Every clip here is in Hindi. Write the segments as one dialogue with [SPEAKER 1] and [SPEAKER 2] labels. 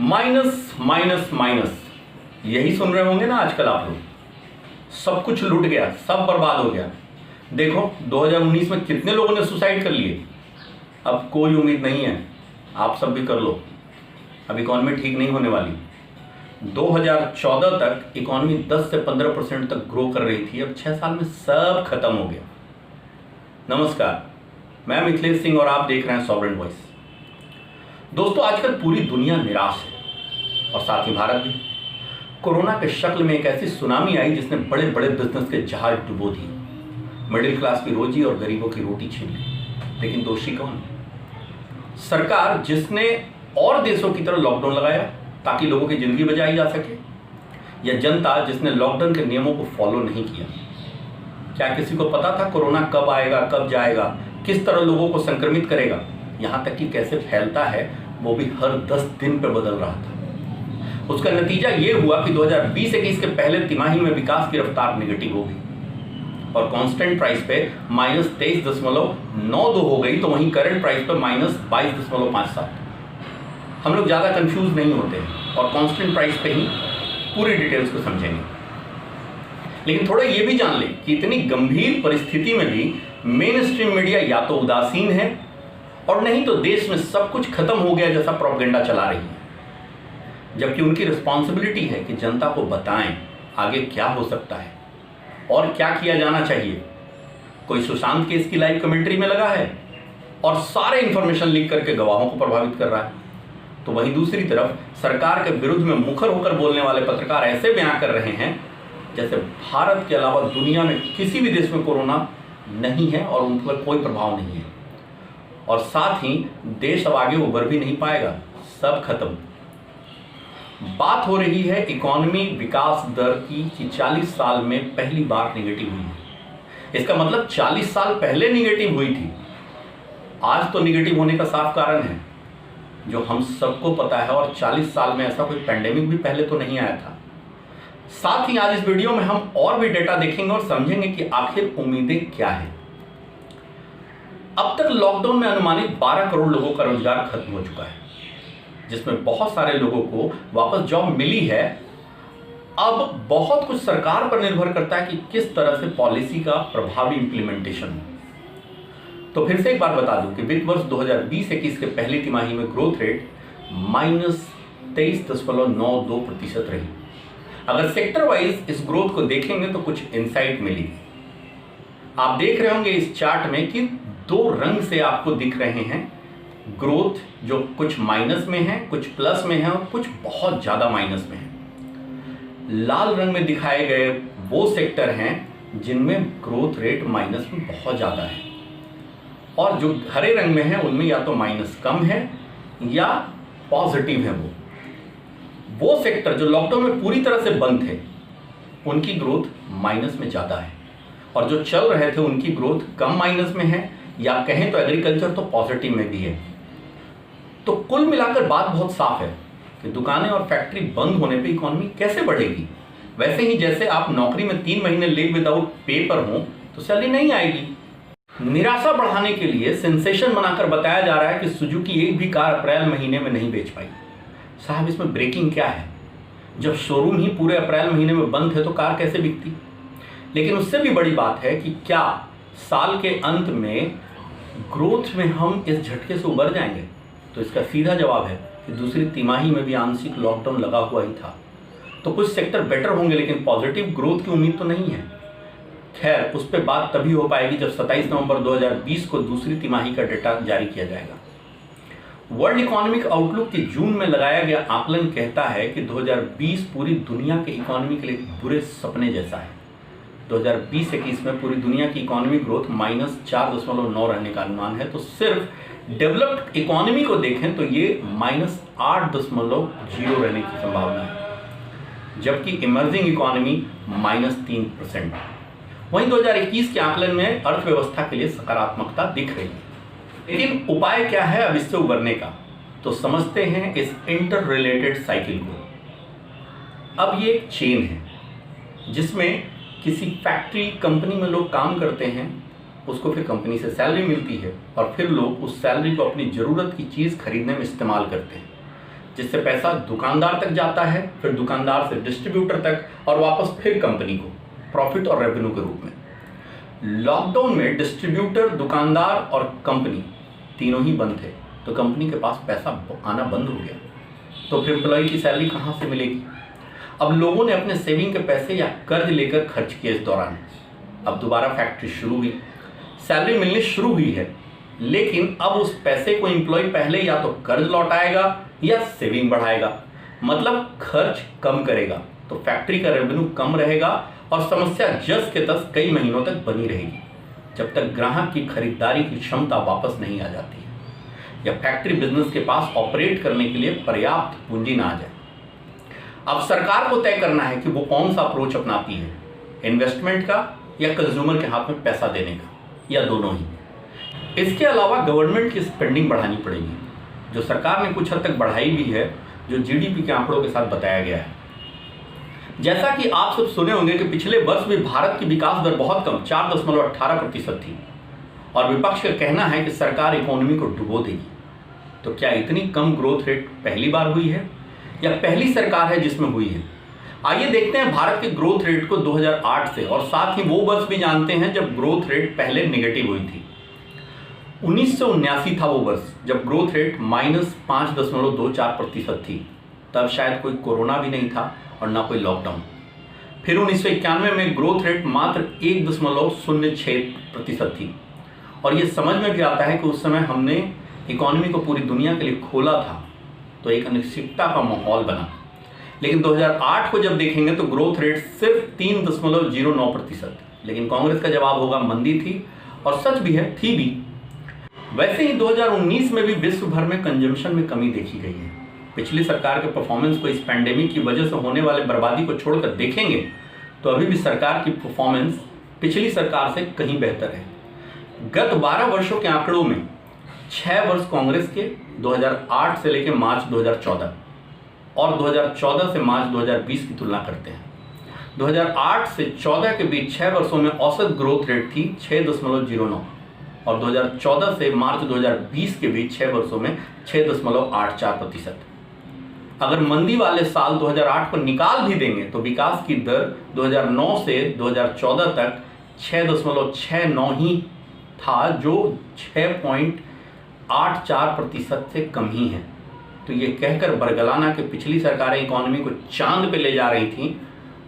[SPEAKER 1] माइनस माइनस माइनस, यही सुन रहे होंगे ना आजकल आप लोग। सब कुछ लूट गया, सब बर्बाद हो गया। देखो 2019 में कितने लोगों ने सुसाइड कर लिए। अब कोई उम्मीद नहीं है, आप सब भी कर लो, अब इकॉनमी ठीक नहीं होने वाली। 2014 तक इकॉनमी 10 से 15% तक ग्रो कर रही थी, अब 6 साल में सब खत्म हो गया। नमस्कार, मैं मिथिलेश सिंह और आप देख रहे हैं सॉवरेन वॉइस। दोस्तों, आजकल पूरी दुनिया निराश है और साथ ही भारत भी। कोरोना के शक्ल में एक ऐसी सुनामी आई जिसने बड़े बड़े बिजनेस के जहाज डुबो दिए, मिडिल क्लास की रोजी और गरीबों की रोटी छीन ली। लेकिन दोषी कौन? सरकार, जिसने और देशों की तरह लॉकडाउन लगाया ताकि लोगों की जिंदगी बचाई जा सके, या जनता जिसने लॉकडाउन के नियमों को फॉलो नहीं किया? क्या किसी को पता था कोरोना कब आएगा, कब जाएगा, किस तरह लोगों को संक्रमित करेगा, यहाँ तक कि कैसे फैलता है वो भी हर 10 दिन पे बदल रहा था। उसका नतीजा ये हुआ कि 2020-21 के पहले तिमाही में विकास की रफ्तार नेगेटिव हो गई और कांस्टेंट प्राइस पे -23.92 हो गई, तो वहीं करंट प्राइस पे -22.57। हम लोग ज़्यादा कंफ्यूज नहीं होते और कांस्टेंट प्राइस पे ही पूरी डिटेल्स को समझेंगे। लेकिन थोड़ा ये भी जान लें कि इतनी गंभीर परिस्थिति में भी मेन स्ट्रीम मीडिया या तो उदासीन है और नहीं तो देश में सब कुछ खत्म हो गया जैसा प्रोपेगेंडा चला रही है, जबकि उनकी रिस्पॉन्सिबिलिटी है कि जनता को बताएं आगे क्या हो सकता है और क्या किया जाना चाहिए। कोई सुशांत केस की लाइव कमेंट्री में लगा है और सारे इंफॉर्मेशन लीक करके गवाहों को प्रभावित कर रहा है, तो वहीं दूसरी तरफ सरकार के विरुद्ध में मुखर होकर बोलने वाले पत्रकार ऐसे बयान कर रहे हैं जैसे भारत के अलावा दुनिया में किसी भी देश में कोरोना नहीं है और उन पर कोई प्रभाव नहीं है, और साथ ही देश अब आगे उभर भी नहीं पाएगा, सब खत्म। बात हो रही है इकॉनमी विकास दर की कि 40 साल में पहली बार नेगेटिव हुई है। इसका मतलब 40 साल पहले नेगेटिव हुई थी, आज तो नेगेटिव होने का साफ कारण है जो हम सबको पता है, और 40 साल में ऐसा कोई पैंडेमिक भी पहले तो नहीं आया था। साथ ही आज इस वीडियो में हम और भी डेटा देखेंगे और समझेंगे कि आखिर उम्मीदें क्या है। अब तक लॉकडाउन में अनुमानित 12 करोड़ लोगों का रोजगार खत्म हो चुका है, जिसमें बहुत सारे लोगों को वापस जॉब मिली है। अब बहुत कुछ सरकार पर निर्भर करता है कि किस तरह से पॉलिसी का प्रभावी इंप्लीमेंटेशन हो। तो फिर से एक बार बता दूं कि वित्त वर्ष 2020-21 के पहली तिमाही में ग्रोथ रेट -23.92% रही। अगर सेक्टर वाइज इस ग्रोथ को देखेंगे तो कुछ इंसाइट मिलेगी। आप देख रहे होंगे इस चार्ट में कि 2 रंग से आपको दिख रहे हैं ग्रोथ, जो कुछ माइनस में है, कुछ प्लस में है और कुछ बहुत ज्यादा माइनस में है। लाल रंग में दिखाए गए वो सेक्टर हैं जिनमें ग्रोथ रेट माइनस में बहुत ज्यादा है, और जो हरे रंग में है उनमें या तो माइनस कम है या पॉजिटिव है। वो सेक्टर जो लॉकडाउन में पूरी तरह से बंद थे उनकी ग्रोथ माइनस में ज्यादा है, और जो चल रहे थे उनकी ग्रोथ कम माइनस में है, या कहें तो एग्रीकल्चर तो पॉजिटिव में भी है। तो कुल मिलाकर बात बहुत साफ है कि दुकानें और फैक्ट्री बंद होने पे इकॉनमी कैसे बढ़ेगी। वैसे ही जैसे आप नौकरी में 3 महीने लीव विदाउट पेपर हो तो सैलरी नहीं आएगी। निराशा बढ़ाने के लिए सेंसेशन बनाकर बताया जा रहा है कि सुजुकी एक भी कार अप्रैल महीने में नहीं बेच पाई। साहब, इसमें ब्रेकिंग क्या है? जब शोरूम ही पूरे अप्रैल महीने में बंद है तो कार कैसे बिकती? लेकिन उससे भी बड़ी बात है कि क्या साल के अंत में ग्रोथ में हम इस झटके से उबर जाएंगे? तो इसका सीधा जवाब है कि दूसरी तिमाही में भी आंशिक लॉकडाउन लगा हुआ ही था, तो कुछ सेक्टर बेटर होंगे, लेकिन पॉजिटिव ग्रोथ की उम्मीद तो नहीं है। खैर, उस पर बात तभी हो पाएगी जब 27 नवंबर 2020 को दूसरी तिमाही का डेटा जारी किया जाएगा। वर्ल्ड इकोनॉमिक आउटलुक के जून में लगाया गया आकलन कहता है कि 2020 पूरी दुनिया के इकोनॉमी के लिए बुरे सपने जैसा है। 2020-21 में पूरी दुनिया की इकोनॉमी ग्रोथ -4.9 रहने का अनुमान है, तो सिर्फ डेवलप्ड इकोनॉमी को देखें तो ये -8.0 रहने की संभावना है, जबकि इमर्जिंग इकोनॉमी -3%। वहीं 2021 के आकलन में अर्थव्यवस्था के लिए सकारात्मकता दिख रही है। लेकिन उपाय क्या है अब इससे उबरने का? तो समझते हैं इस इंटर रिलेटेड साइकिल को। अब ये एक चेन है जिसमें किसी फैक्ट्री कंपनी में लोग काम करते हैं, उसको फिर कंपनी से सैलरी मिलती है और फिर लोग उस सैलरी को अपनी ज़रूरत की चीज़ खरीदने में इस्तेमाल करते हैं। जिससे पैसा दुकानदार तक जाता है, फिर दुकानदार से डिस्ट्रीब्यूटर तक और वापस फिर कंपनी को प्रॉफिट और रेवेन्यू के रूप में। लॉकडाउन में डिस्ट्रीब्यूटर, दुकानदार और कंपनी तीनों ही बंद थे, तो कंपनी के पास पैसा आना बंद हो गया, तो फिर एम्प्लॉय की सैलरी कहाँ से मिलेगी? अब लोगों ने अपने सेविंग के पैसे या कर्ज लेकर खर्च किए इस दौरान। अब दोबारा फैक्ट्री शुरू हुई, सैलरी मिलनी शुरू हुई है, लेकिन अब उस पैसे को एम्प्लॉय पहले या तो कर्ज लौटाएगा या सेविंग बढ़ाएगा, मतलब खर्च कम करेगा, तो फैक्ट्री का रेवेन्यू कम रहेगा और समस्या जस के तस कई महीनों तक बनी रहेगी, जब तक ग्राहक की खरीदारी की क्षमता वापस नहीं आ जाती है या फैक्ट्री बिजनेस के पास ऑपरेट करने के लिए पर्याप्त पूंजी ना आ जाए। अब सरकार को तय करना है कि वो कौन सा अप्रोच अपनाती है, इन्वेस्टमेंट का या कंज्यूमर के हाथ में पैसा देने का, या दोनों ही। इसके अलावा गवर्नमेंट की स्पेंडिंग बढ़ानी पड़ेगी, जो सरकार ने कुछ हद तक बढ़ाई भी है, जो जीडीपी के आंकड़ों के साथ बताया गया है। जैसा कि आप सब सुने होंगे कि पिछले वर्ष भी भारत की विकास दर बहुत कम 4.18% थी और विपक्ष का कहना है कि सरकार इकोनॉमी को डुबो देगी। तो क्या इतनी कम ग्रोथ रेट पहली बार हुई है या पहली सरकार है जिसमें हुई है? आइए देखते हैं भारत के ग्रोथ रेट को 2008 से, और साथ ही वो वर्ष भी जानते हैं जब ग्रोथ रेट पहले नेगेटिव हुई थी। 1979 था वो वर्ष जब ग्रोथ रेट -5.24% थी। तब शायद कोई कोरोना भी नहीं था और ना कोई लॉकडाउन। फिर 1991 में ग्रोथ रेट मात्र 1.06% थी, और ये समझ में भी आता है कि उस समय हमने इकोनॉमी को पूरी दुनिया के लिए खोला था, तो एक अनिश्चितता का माहौल बना। लेकिन 2008 को जब देखेंगे तो ग्रोथ रेट सिर्फ 3.09%। लेकिन कांग्रेस का जवाब होगा मंदी थी, और सच भी है, थी भी। वैसे ही 2019 में भी विश्व भर में कंजम्पशन में कमी देखी गई है। पिछली सरकार के परफॉर्मेंस को इस पैंडेमिक की वजह से होने वाले बर्बादी को छोड़कर देखेंगे तो अभी भी सरकार की परफॉर्मेंस पिछली सरकार से कहीं बेहतर है। गत 12 वर्षों के आंकड़ों में 6 वर्ष कांग्रेस के 2008 से लेकर मार्च 2014 और 2014 से मार्च 2020 की तुलना करते हैं। 2008 से 14 के बीच 6 वर्षों में औसत ग्रोथ रेट थी 6.09 और 2014 से मार्च 2020 के बीच 6 वर्षों में 6.84%। अगर मंदी वाले साल 2008 को निकाल भी देंगे तो विकास की दर 2009 से 2014 तक 6.69 ही था, जो 6.84% से कम ही है। तो ये कहकर बरगलाना कि पिछली सरकारें इकोनॉमी को चांद पे ले जा रही थी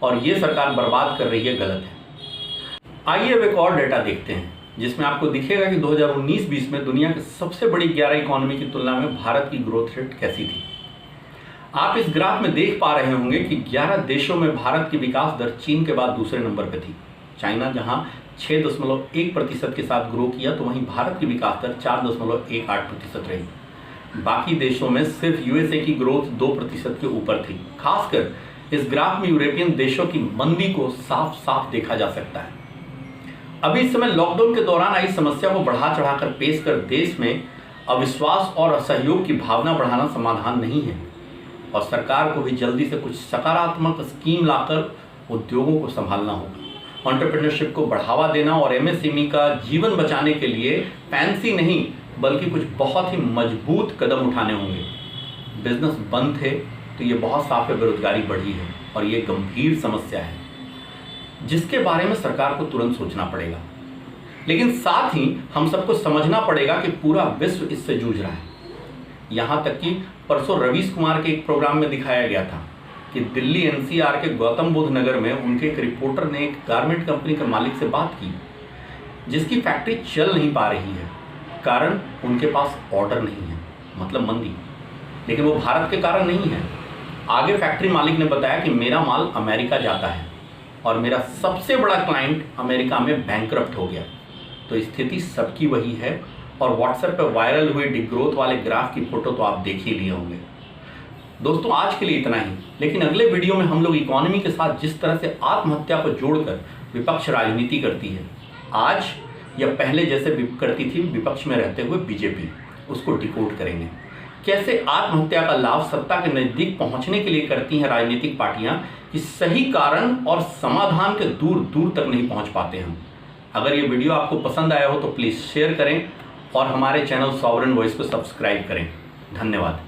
[SPEAKER 1] और ये सरकार बर्बाद कर रही है, गलत है। आइए अब एक और डेटा देखते हैं जिसमें आपको दिखेगा कि 2019-20 में दुनिया की सबसे बड़ी 11 इकोनॉमी की तुलना में भारत की ग्रोथ रेट कैसी थी। आप इस ग्राफ में देख पा रहे होंगे कि 11 देशों में भारत की विकास दर चीन के बाद दूसरे नंबर पर थी। चाइना जहां 6.1% के साथ ग्रो किया, तो वहीं भारत की विकास दर 4.18% रही। बाकी देशों में सिर्फ यूएसए की ग्रोथ 2% के ऊपर थी। खासकर इस ग्राफ में यूरोपियन देशों की मंदी को साफ साफ देखा जा सकता है। अभी इस समय लॉकडाउन के दौरान आई समस्या को बढ़ा चढ़ाकर पेश कर देश में अविश्वास और असहयोग की भावना बढ़ाना समाधान नहीं है, और सरकार को भी जल्दी से कुछ सकारात्मक स्कीम लाकर उद्योगों को संभालना होगा। एंटरप्रेन्योरशिप को बढ़ावा देना और एमएसएमई का जीवन बचाने के लिए फैंसी नहीं बल्कि कुछ बहुत ही मजबूत कदम उठाने होंगे। बिजनेस बंद थे तो ये बहुत साफ है, बेरोजगारी बढ़ी है और ये गंभीर समस्या है जिसके बारे में सरकार को तुरंत सोचना पड़ेगा। लेकिन साथ ही हम सबको समझना पड़ेगा कि पूरा विश्व इससे जूझ रहा है। यहाँ तक कि परसों रवीश कुमार के एक प्रोग्राम में दिखाया गया था कि दिल्ली एनसीआर के गौतम बुद्ध नगर में उनके एक रिपोर्टर ने एक गारमेंट कंपनी के मालिक से बात की जिसकी फैक्ट्री चल नहीं पा रही है, कारण उनके पास ऑर्डर नहीं है, मतलब मंदी। लेकिन वो भारत के कारण नहीं है। आगे फैक्ट्री मालिक ने बताया कि मेरा माल अमेरिका जाता है और मेरा सबसे बड़ा क्लाइंट अमेरिका में बैंकरप्ट हो गया। तो स्थिति सबकी वही है, और व्हाट्सएप पर वायरल हुए डिग्रोथ वाले ग्राफ की फोटो तो आप देख ही लिए होंगे। दोस्तों आज के लिए इतना ही, लेकिन अगले वीडियो में हम लोग इकोनॉमी के साथ जिस तरह से आत्महत्या को जोड़कर विपक्ष राजनीति करती है, आज या पहले जैसे करती थी विपक्ष में रहते हुए बीजेपी, उसको डिकोड करेंगे। कैसे आत्महत्या का लाभ सत्ता के नजदीक पहुंचने के लिए करती हैं राजनीतिक पार्टियां कि सही कारण और समाधान के दूर दूर तक नहीं पहुंच पाते हम। अगर ये वीडियो आपको पसंद आया हो तो प्लीज़ शेयर करें और हमारे चैनल सॉवरेन वॉइस को सब्सक्राइब करें। धन्यवाद।